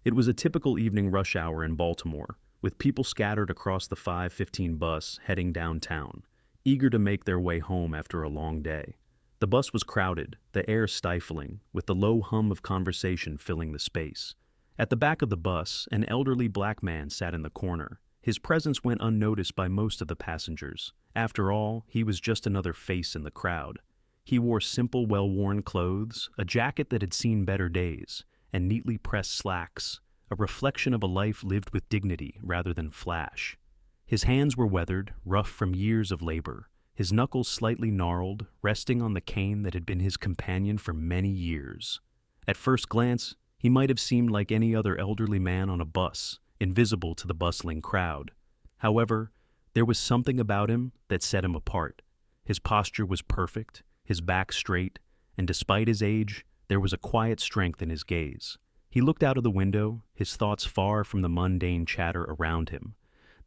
It was a typical evening rush hour in Baltimore, with people scattered across the 5:15 bus heading downtown, eager to make their way home after a long day. The bus was crowded, the air stifling, with the low hum of conversation filling the space. At the back of the bus, an elderly black man sat in the corner. His presence went unnoticed by most of the passengers. After all, he was just another face in the crowd. He wore simple, well-worn clothes, a jacket that had seen better days, and neatly pressed slacks, a reflection of a life lived with dignity rather than flash. His hands were weathered, rough from years of labor, his knuckles slightly gnarled, resting on the cane that had been his companion for many years. At first glance, he might have seemed like any other elderly man on a bus, invisible to the bustling crowd. However, there was something about him that set him apart. His posture was perfect, his back straight, and despite his age, there was a quiet strength in his gaze. He looked out of the window, his thoughts far from the mundane chatter around him,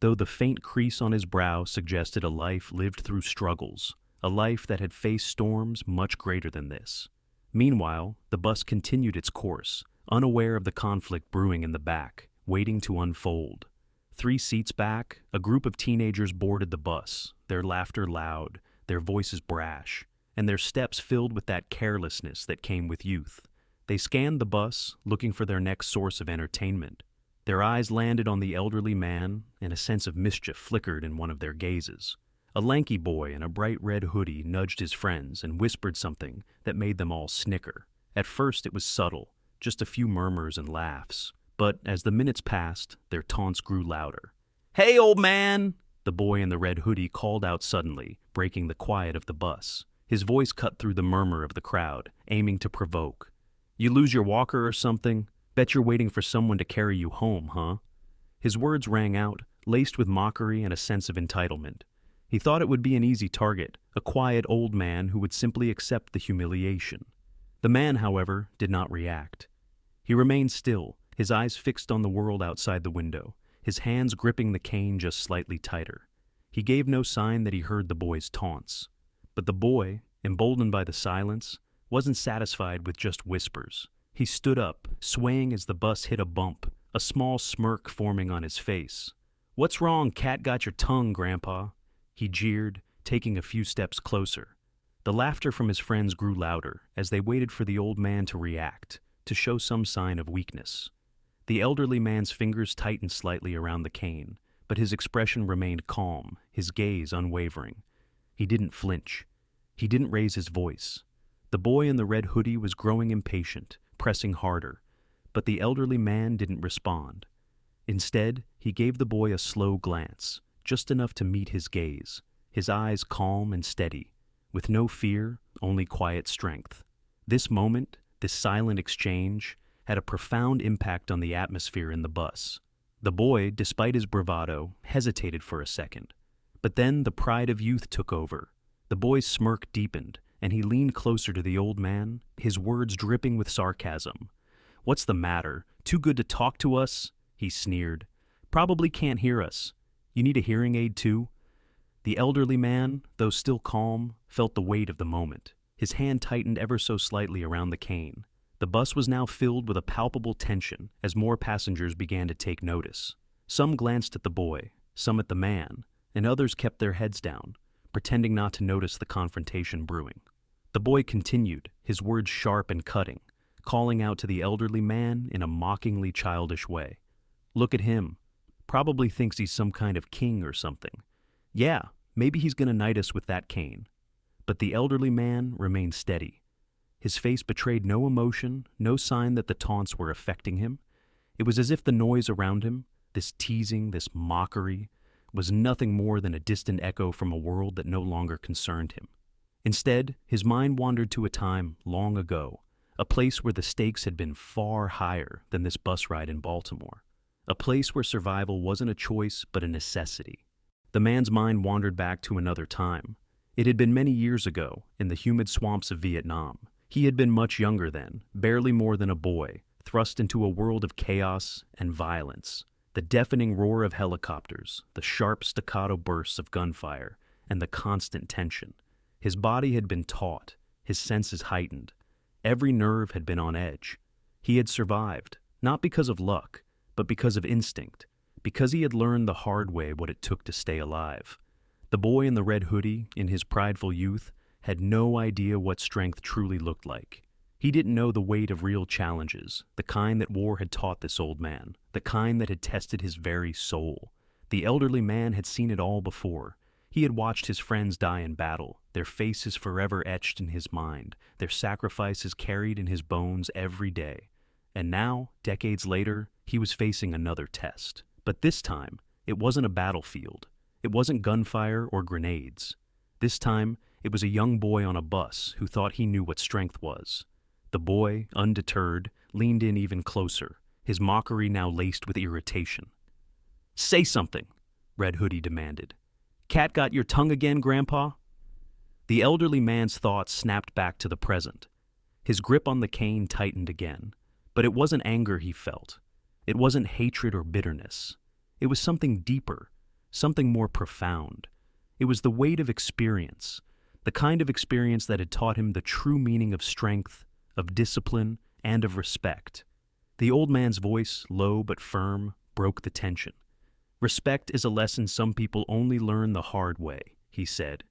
though the faint crease on his brow suggested a life lived through struggles, a life that had faced storms much greater than this. Meanwhile, the bus continued its course, unaware of the conflict brewing in the back, waiting to unfold. 3 seats back, a group of teenagers boarded the bus, their laughter loud, their voices brash, and their steps filled with that carelessness that came with youth. They scanned the bus, looking for their next source of entertainment. Their eyes landed on the elderly man, and a sense of mischief flickered in one of their gazes. A lanky boy in a bright red hoodie nudged his friends and whispered something that made them all snicker. At first it was subtle, just a few murmurs and laughs, but as the minutes passed, their taunts grew louder. "Hey, old man!" the boy in the red hoodie called out suddenly, breaking the quiet of the bus. His voice cut through the murmur of the crowd, aiming to provoke. "You lose your walker or something? Bet you're waiting for someone to carry you home, huh?" His words rang out, laced with mockery and a sense of entitlement. He thought it would be an easy target, a quiet old man who would simply accept the humiliation. The man, however, did not react. He remained still, his eyes fixed on the world outside the window, his hands gripping the cane just slightly tighter. He gave no sign that he heard the boy's taunts. But the boy, emboldened by the silence, wasn't satisfied with just whispers. He stood up, swaying as the bus hit a bump, a small smirk forming on his face. "What's wrong, cat got your tongue, Grandpa?" he jeered, taking a few steps closer. The laughter from his friends grew louder as they waited for the old man to react, to show some sign of weakness. The elderly man's fingers tightened slightly around the cane, but his expression remained calm, his gaze unwavering. He didn't flinch. He didn't raise his voice. The boy in the red hoodie was growing impatient, pressing harder, but the elderly man didn't respond. Instead, he gave the boy a slow glance, just enough to meet his gaze, his eyes calm and steady, with no fear, only quiet strength. This moment, this silent exchange, had a profound impact on the atmosphere in the bus. The boy, despite his bravado, hesitated for a second. But then the pride of youth took over. The boy's smirk deepened, and he leaned closer to the old man, his words dripping with sarcasm. "What's the matter? Too good to talk to us?" he sneered. "Probably can't hear us. You need a hearing aid too?" The elderly man, though still calm, felt the weight of the moment. His hand tightened ever so slightly around the cane. The bus was now filled with a palpable tension as more passengers began to take notice. Some glanced at the boy, some at the man, and others kept their heads down, pretending not to notice the confrontation brewing. The boy continued, his words sharp and cutting, calling out to the elderly man in a mockingly childish way. "Look at him. Probably thinks he's some kind of king or something. Yeah, maybe he's gonna knight us with that cane." But the elderly man remained steady. His face betrayed no emotion, no sign that the taunts were affecting him. It was as if the noise around him, this teasing, this mockery, was nothing more than a distant echo from a world that no longer concerned him. Instead, his mind wandered to a time long ago, a place where the stakes had been far higher than this bus ride in Baltimore, a place where survival wasn't a choice but a necessity. The man's mind wandered back to another time. It had been many years ago, in the humid swamps of Vietnam. He had been much younger then, barely more than a boy, thrust into a world of chaos and violence. The deafening roar of helicopters, the sharp staccato bursts of gunfire, and the constant tension. His body had been taut, his senses heightened. Every nerve had been on edge. He had survived, Not because of luck, but because of instinct, because he had learned the hard way what it took to stay alive. The boy in the red hoodie, in his prideful youth, had no idea what strength truly looked like. He didn't know the weight of real challenges, the kind that war had taught this old man, the kind that had tested his very soul. The elderly man had seen it all before. He had watched his friends die in battle, their faces forever etched in his mind, their sacrifices carried in his bones every day. And now, decades later, he was facing another test. But this time, it wasn't a battlefield. It wasn't gunfire or grenades. This time, it was a young boy on a bus who thought he knew what strength was. The boy, undeterred, leaned in even closer, his mockery now laced with irritation. "Say something," Red Hoodie demanded. "Cat got your tongue again, Grandpa?" The elderly man's thoughts snapped back to the present. His grip on the cane tightened again. But it wasn't anger he felt. It wasn't hatred or bitterness. It was something deeper, something more profound. It was the weight of experience, the kind of experience that had taught him the true meaning of strength, of discipline, and of respect. The old man's voice, low but firm, broke the tension. "Respect is a lesson some people only learn the hard way," he said.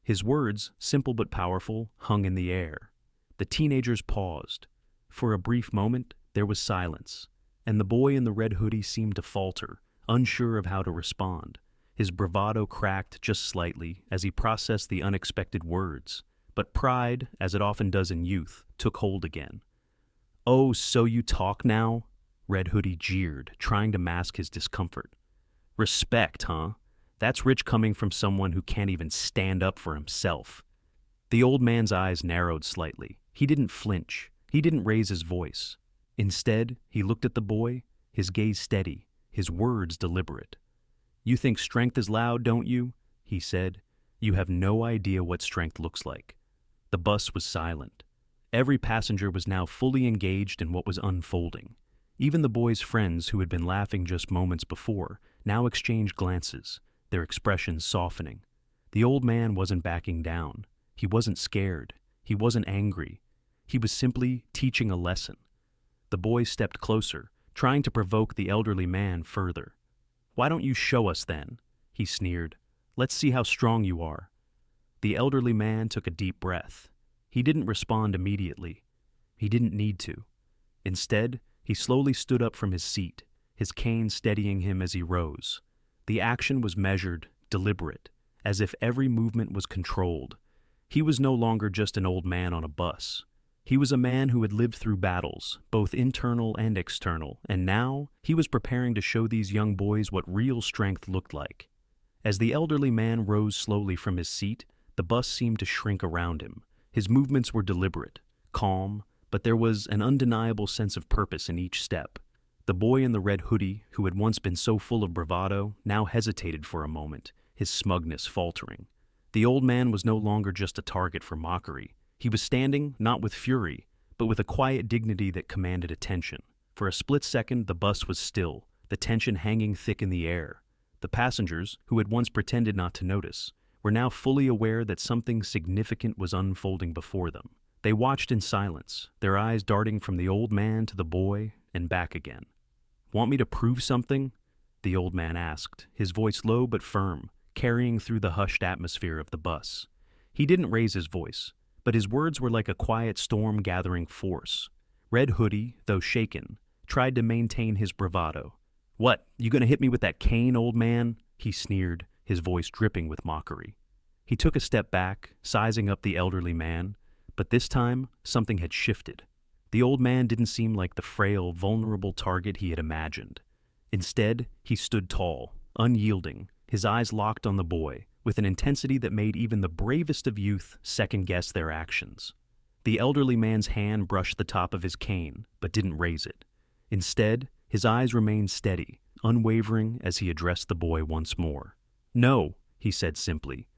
His words, simple but powerful, hung in the air. The teenagers paused. For a brief moment, there was silence, and the boy in the red hoodie seemed to falter, unsure of how to respond. His bravado cracked just slightly as he processed the unexpected words, but pride, as it often does in youth, took hold again. "Oh, so you talk now?" Red Hoodie jeered, trying to mask his discomfort. "Respect, huh? That's rich coming from someone who can't even stand up for himself." The old man's eyes narrowed slightly. He didn't flinch. He didn't raise his voice. Instead, he looked at the boy, his gaze steady, his words deliberate. "You think strength is loud, don't you?" he said. "You have no idea what strength looks like." The bus was silent. Every passenger was now fully engaged in what was unfolding. Even the boy's friends, who had been laughing just moments before, now exchanged glances, their expressions softening. The old man wasn't backing down. He wasn't scared. He wasn't angry. He was simply teaching a lesson. The boy stepped closer, trying to provoke the elderly man further. "Why don't you show us then?" he sneered. "Let's see how strong you are." The elderly man took a deep breath. He didn't respond immediately. He didn't need to. Instead, he slowly stood up from his seat, his cane steadying him as he rose. The action was measured, deliberate, as if every movement was controlled. He was no longer just an old man on a bus. He was a man who had lived through battles, both internal and external, and now he was preparing to show these young boys what real strength looked like. As the elderly man rose slowly from his seat, the bus seemed to shrink around him. His movements were deliberate, calm, but there was an undeniable sense of purpose in each step. The boy in the red hoodie, who had once been so full of bravado, now hesitated for a moment, his smugness faltering. The old man was no longer just a target for mockery. He was standing, not with fury, but with a quiet dignity that commanded attention. For a split second, the bus was still, the tension hanging thick in the air. The passengers, who had once pretended not to notice, were now fully aware that something significant was unfolding before them. They watched in silence, their eyes darting from the old man to the boy and back again. "Want me to prove something?" the old man asked, his voice low but firm, carrying through the hushed atmosphere of the bus. He didn't raise his voice, but his words were like a quiet storm gathering force. Red Hoodie, though shaken, tried to maintain his bravado. "What, you gonna hit me with that cane, old man?" he sneered, his voice dripping with mockery. He took a step back, sizing up the elderly man, but this time something had shifted. The old man didn't seem like the frail, vulnerable target he had imagined. Instead, he stood tall, unyielding, his eyes locked on the boy, with an intensity that made even the bravest of youth second-guess their actions. The elderly man's hand brushed the top of his cane, but didn't raise it. Instead, his eyes remained steady, unwavering as he addressed the boy once more. "No," he said simply,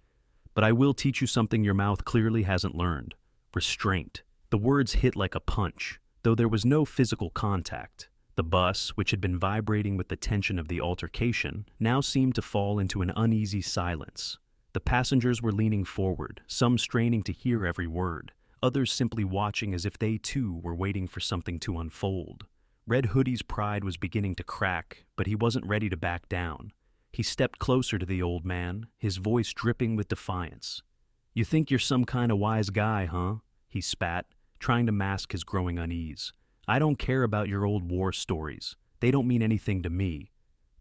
"but I will teach you something your mouth clearly hasn't learned. Restraint." The words hit like a punch, though there was no physical contact. The bus, which had been vibrating with the tension of the altercation, now seemed to fall into an uneasy silence. The passengers were leaning forward, some straining to hear every word, others simply watching as if they too were waiting for something to unfold. Red Hoodie's pride was beginning to crack, but he wasn't ready to back down. He stepped closer to the old man, his voice dripping with defiance. "You think you're some kind of wise guy, huh?" he spat, trying to mask his growing unease. "I don't care about your old war stories. They don't mean anything to me."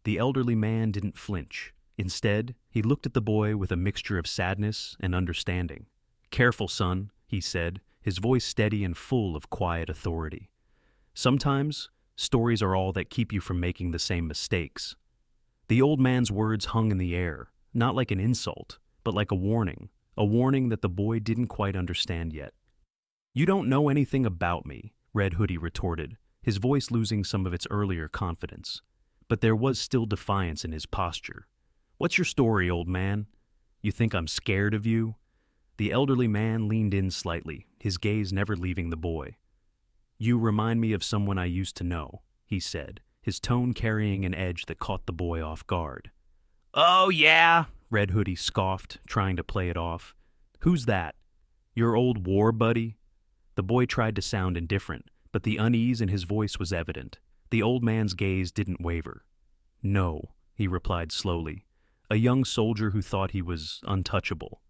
The elderly man didn't flinch. Instead, he looked at the boy with a mixture of sadness and understanding. "Careful, son," he said, his voice steady and full of quiet authority. "Sometimes, stories are all that keep you from making the same mistakes." The old man's words hung in the air, not like an insult, but like a warning that the boy didn't quite understand yet. "You don't know anything about me," Red Hoodie retorted, his voice losing some of its earlier confidence. But there was still defiance in his posture. "What's your story, old man? You think I'm scared of you?" The elderly man leaned in slightly, his gaze never leaving the boy. "You remind me of someone I used to know," he said, his tone carrying an edge that caught the boy off guard. "Oh, yeah," Red Hoodie scoffed, trying to play it off. "Who's that? Your old war buddy?" The boy tried to sound indifferent, but the unease in his voice was evident. The old man's gaze didn't waver. "No," he replied slowly, "a young soldier who thought he was untouchable."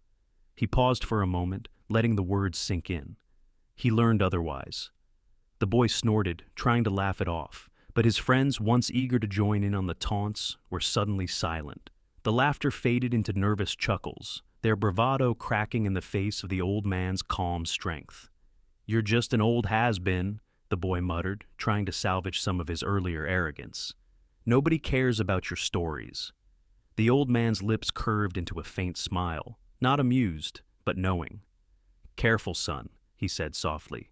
He paused for a moment, letting the words sink in. "He learned otherwise." The boy snorted, trying to laugh it off, but his friends, once eager to join in on the taunts, were suddenly silent. The laughter faded into nervous chuckles, their bravado cracking in the face of the old man's calm strength. "You're just an old has-been," the boy muttered, trying to salvage some of his earlier arrogance. "Nobody cares about your stories." The old man's lips curved into a faint smile, not amused, but knowing. "Careful, son," he said softly.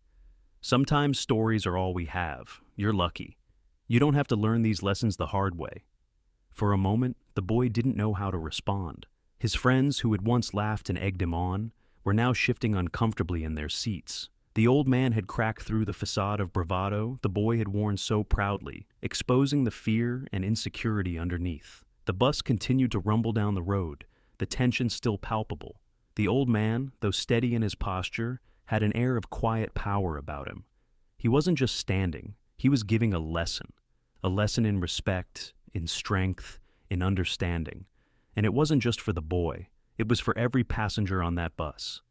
"Sometimes stories are all we have. You're lucky. You don't have to learn these lessons the hard way." For a moment, the boy didn't know how to respond. His friends, who had once laughed and egged him on, were now shifting uncomfortably in their seats. The old man had cracked through the facade of bravado the boy had worn so proudly, exposing the fear and insecurity underneath. The bus continued to rumble down the road, the tension still palpable. The old man, though steady in his posture, had an air of quiet power about him. He wasn't just standing, he was giving a lesson in respect, in strength, in understanding. And it wasn't just for the boy, it was for every passenger on that bus.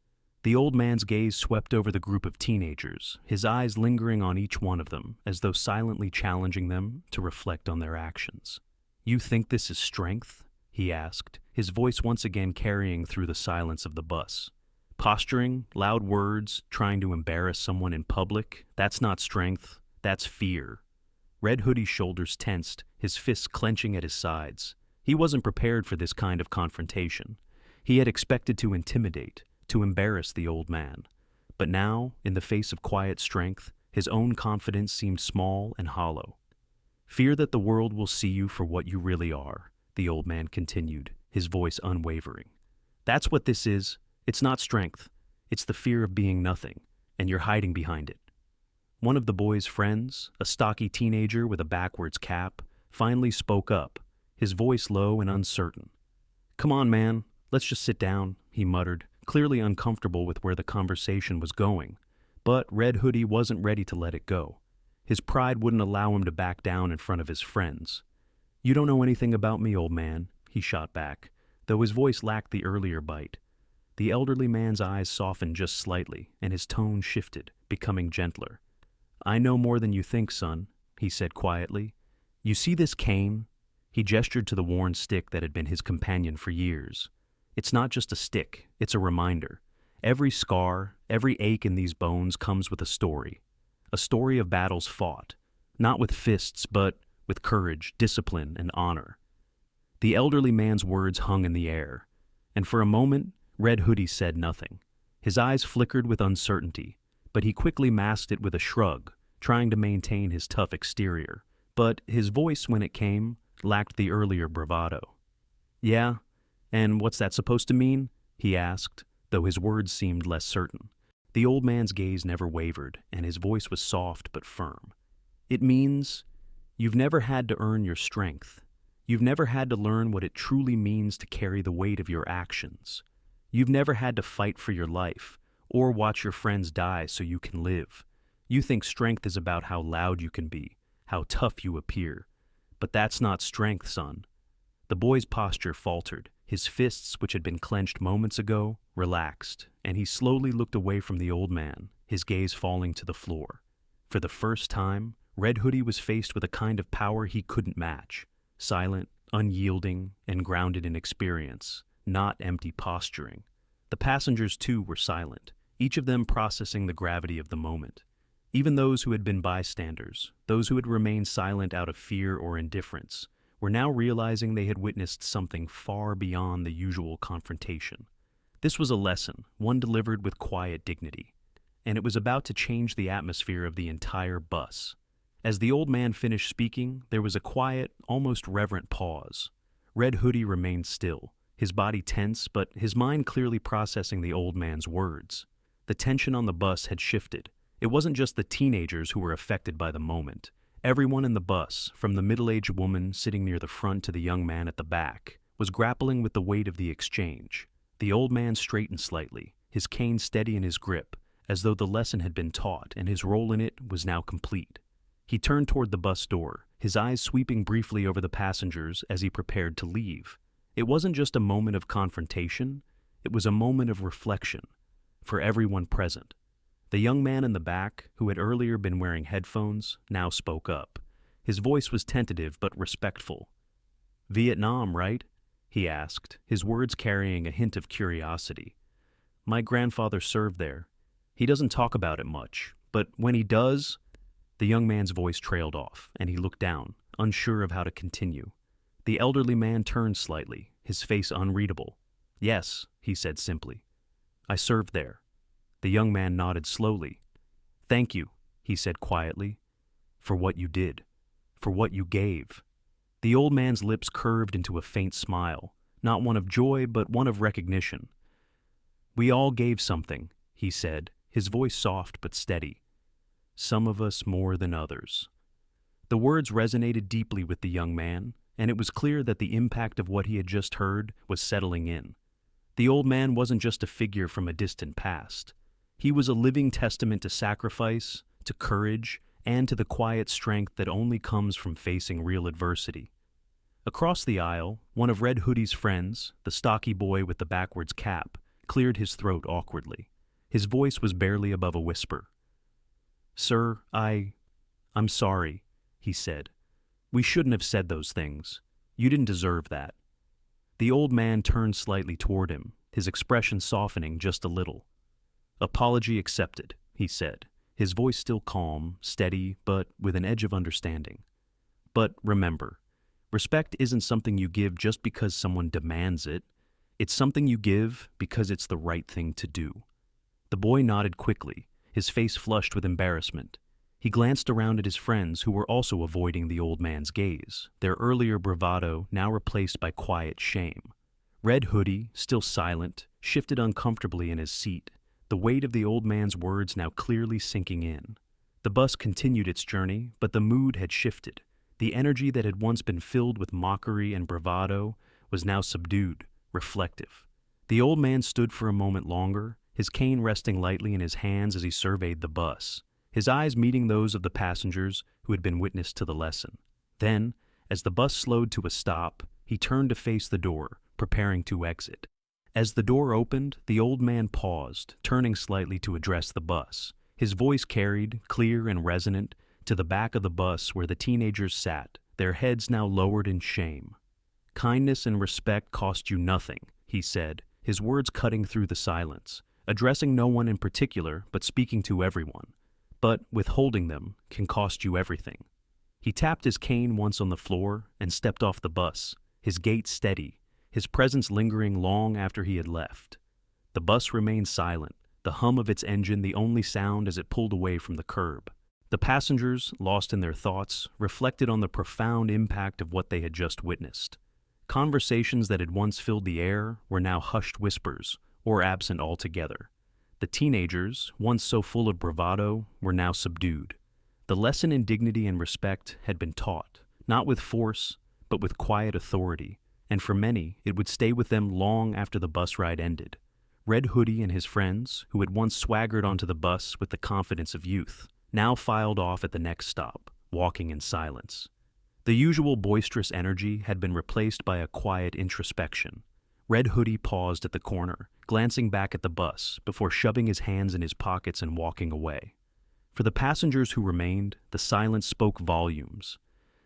The old man's gaze swept over the group of teenagers, his eyes lingering on each one of them, as though silently challenging them to reflect on their actions. "You think this is strength?" he asked, his voice once again carrying through the silence of the bus. "Posturing, loud words, trying to embarrass someone in public, that's not strength, that's fear." Red Hoodie's shoulders tensed, his fists clenching at his sides. He wasn't prepared for this kind of confrontation. He had expected to intimidate, to embarrass the old man. But now, in the face of quiet strength, his own confidence seemed small and hollow. "Fear that the world will see you for what you really are," the old man continued, his voice unwavering. "That's what this is. It's not strength. It's the fear of being nothing, and you're hiding behind it." One of the boy's friends, a stocky teenager with a backwards cap, finally spoke up, his voice low and uncertain. "Come on, man, let's just sit down," he muttered, clearly uncomfortable with where the conversation was going. But Red Hoodie wasn't ready to let it go. His pride wouldn't allow him to back down in front of his friends. "You don't know anything about me, old man," he shot back, though his voice lacked the earlier bite. The elderly man's eyes softened just slightly, and his tone shifted, becoming gentler. "I know more than you think, son," he said quietly. "You see this cane?" He gestured to the worn stick that had been his companion for years. "It's not just a stick, it's a reminder. Every scar, every ache in these bones comes with a story of battles fought, not with fists, but with courage, discipline, and honor." The elderly man's words hung in the air, and for a moment, Red Hoodie said nothing. His eyes flickered with uncertainty, but he quickly masked it with a shrug, trying to maintain his tough exterior. But his voice, when it came, lacked the earlier bravado. "Yeah? And what's that supposed to mean?" he asked, though his words seemed less certain. The old man's gaze never wavered, and his voice was soft but firm. "It means you've never had to earn your strength. You've never had to learn what it truly means to carry the weight of your actions. You've never had to fight for your life, or watch your friends die so you can live. You think strength is about how loud you can be, how tough you appear. But that's not strength, son. The boy's posture faltered. His fists, which had been clenched moments ago, relaxed, and he slowly looked away from the old man, his gaze falling to the floor. For the first time, Red Hoodie was faced with a kind of power he couldn't match. Silent, unyielding, and grounded in experience, not empty posturing. The passengers, too, were silent, each of them processing the gravity of the moment. Even those who had been bystanders, those who had remained silent out of fear or indifference, were now realizing they had witnessed something far beyond the usual confrontation. This was a lesson, one delivered with quiet dignity, and it was about to change the atmosphere of the entire bus. As the old man finished speaking, there was a quiet, almost reverent pause. Red Hoodie remained still, his body tense, but his mind clearly processing the old man's words. The tension on the bus had shifted. It wasn't just the teenagers who were affected by the moment. Everyone in the bus, from the middle-aged woman sitting near the front to the young man at the back, was grappling with the weight of the exchange. The old man straightened slightly, his cane steady in his grip, as though the lesson had been taught and his role in it was now complete. He turned toward the bus door, his eyes sweeping briefly over the passengers as he prepared to leave. It wasn't just a moment of confrontation, it was a moment of reflection for everyone present. The young man in the back, who had earlier been wearing headphones, now spoke up. His voice was tentative but respectful. "Vietnam, right?" he asked, his words carrying a hint of curiosity. "My grandfather served there. He doesn't talk about it much, but when he does—" The young man's voice trailed off, and he looked down, unsure of how to continue. The elderly man turned slightly, his face unreadable. "Yes," he said simply. "I served there." The young man nodded slowly. "Thank you," he said quietly, "for what you did, for what you gave." The old man's lips curved into a faint smile, not one of joy, but one of recognition. "We all gave something," he said, his voice soft but steady. "Some of us more than others." The words resonated deeply with the young man, and it was clear that the impact of what he had just heard was settling in. The old man wasn't just a figure from a distant past. He was a living testament to sacrifice, to courage, and to the quiet strength that only comes from facing real adversity. Across the aisle, one of Red Hoodie's friends, the stocky boy with the backwards cap, cleared his throat awkwardly. His voice was barely above a whisper. "Sir, I'm sorry," he said. "We shouldn't have said those things. You didn't deserve that." The old man turned slightly toward him, his expression softening just a little. "Apology accepted," he said, his voice still calm, steady, but with an edge of understanding. "But remember, respect isn't something you give just because someone demands it. It's something you give because it's the right thing to do." The boy nodded quickly, his face flushed with embarrassment. He glanced around at his friends who were also avoiding the old man's gaze, their earlier bravado now replaced by quiet shame. Red Hoodie, still silent, shifted uncomfortably in his seat, the weight of the old man's words now clearly sinking in. The bus continued its journey, but the mood had shifted. The energy that had once been filled with mockery and bravado was now subdued, reflective. The old man stood for a moment longer, his cane resting lightly in his hands as he surveyed the bus, his eyes meeting those of the passengers who had been witness to the lesson. Then, as the bus slowed to a stop, he turned to face the door, preparing to exit. As the door opened, the old man paused, turning slightly to address the bus. His voice carried, clear and resonant, to the back of the bus where the teenagers sat, their heads now lowered in shame. "Kindness and respect cost you nothing," he said, his words cutting through the silence, addressing no one in particular but speaking to everyone. "But withholding them can cost you everything." He tapped his cane once on the floor and stepped off the bus, his gait steady, his presence lingering long after he had left. The bus remained silent, the hum of its engine the only sound as it pulled away from the curb. The passengers, lost in their thoughts, reflected on the profound impact of what they had just witnessed. Conversations that had once filled the air were now hushed whispers, or absent altogether. The teenagers, once so full of bravado, were now subdued. The lesson in dignity and respect had been taught, not with force, but with quiet authority, and for many, it would stay with them long after the bus ride ended. Red Hoodie and his friends, who had once swaggered onto the bus with the confidence of youth, now filed off at the next stop, walking in silence. The usual boisterous energy had been replaced by a quiet introspection. Red Hoodie paused at the corner, glancing back at the bus before shoving his hands in his pockets and walking away. For the passengers who remained, the silence spoke volumes.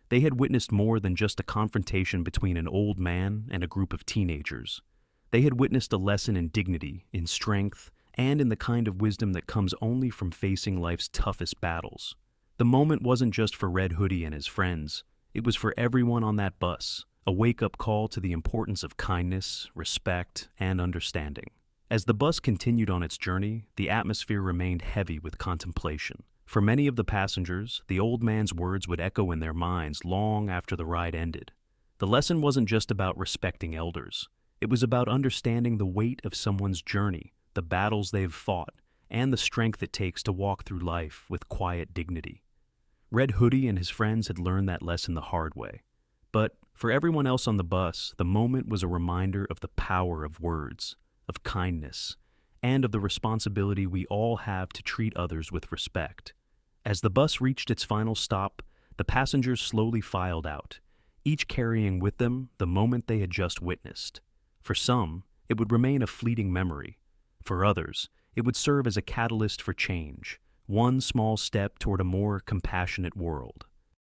They had witnessed more than just a confrontation between an old man and a group of teenagers. They had witnessed a lesson in dignity, in strength, and in the kind of wisdom that comes only from facing life's toughest battles. The moment wasn't just for Red Hoodie and his friends. It was for everyone on that bus, a wake-up call to the importance of kindness, respect, and understanding. As the bus continued on its journey, the atmosphere remained heavy with contemplation. For many of the passengers, the old man's words would echo in their minds long after the ride ended. The lesson wasn't just about respecting elders. It was about understanding the weight of someone's journey, the battles they've fought, and the strength it takes to walk through life with quiet dignity. Red Hoodie and his friends had learned that lesson the hard way. But for everyone else on the bus, the moment was a reminder of the power of words, of kindness, and of the responsibility we all have to treat others with respect. As the bus reached its final stop, the passengers slowly filed out, each carrying with them the moment they had just witnessed. For some, it would remain a fleeting memory. For others, it would serve as a catalyst for change, one small step toward a more compassionate world.